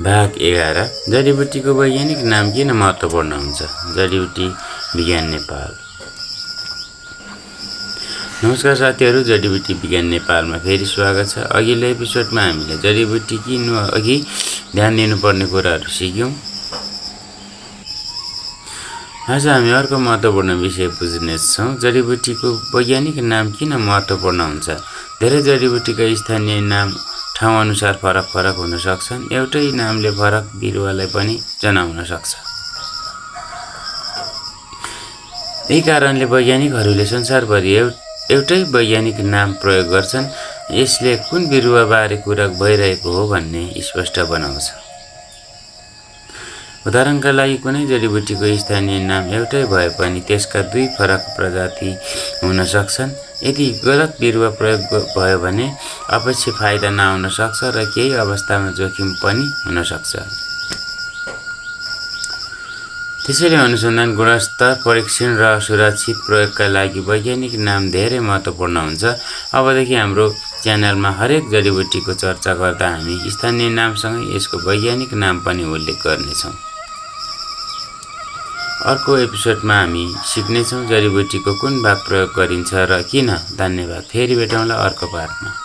भाग 11 जडीबुटीको वैज्ञानिक नाम किन महत्त्वपूर्ण हुन्छ? जडीबुटी विज्ञान नेपाल। नमस्कार साथीहरू, जडीबुटी विज्ञान नेपालमा फेरि स्वागत छ। अघिल्लो एपिसोडमा हामीले जडीबुटी किन्नु अघि ध्यान दिनुपर्ने कुराहरू सिक्यौँ। आज हामी अर्को महत्त्वपूर्ण विषय बुझ्नेछौँ। जडीबुटीको वैज्ञानिक नाम किन महत्त्वपूर्ण हुन्छ? धेरै जडीबुटीका स्थानीय नाम ठाउँ अनुसार फरक हुन सक्छन्। एउटै नामले फरक बिरुवालाई पनि जनाउन सक्छ। यही कारणले वैज्ञानिकहरूले संसारभरि एउटै वैज्ञानिक नाम प्रयोग गर्छन्। यसले कुन बिरुवाबारे कुरा भइरहेको हो भन्ने स्पष्ट बनाउँछ। उदाहरणका लागि कुनै जडीबुटीको स्थानीय नाम एउटै भए पनि त्यसका दुई फरक प्रजाति हुन सक्छन्। यदि गलत बिरुवा प्रयोग भयो भने अपेक्षित फाइदा नआउन सक्छ र केही अवस्थामा जोखिम पनि हुन सक्छ। त्यसैले अनुसन्धान, गुणस्तर परीक्षण र सुरक्षित प्रयोगका लागि वैज्ञानिक नाम धेरै महत्त्वपूर्ण हुन्छ। अबदेखि हाम्रो च्यानलमा हरेक जडीबुटीको चर्चा गर्दा हामी स्थानीय नामसँगै यसको वैज्ञानिक नाम पनि उल्लेख गर्नेछौँ। अर्को एपिसोडमा हामी सिक्नेछौँ जडीबुटीको कुन भाग प्रयोग गरिन्छ र किन। धन्यवाद। फेरि भेटौँला अर्को पाठमा।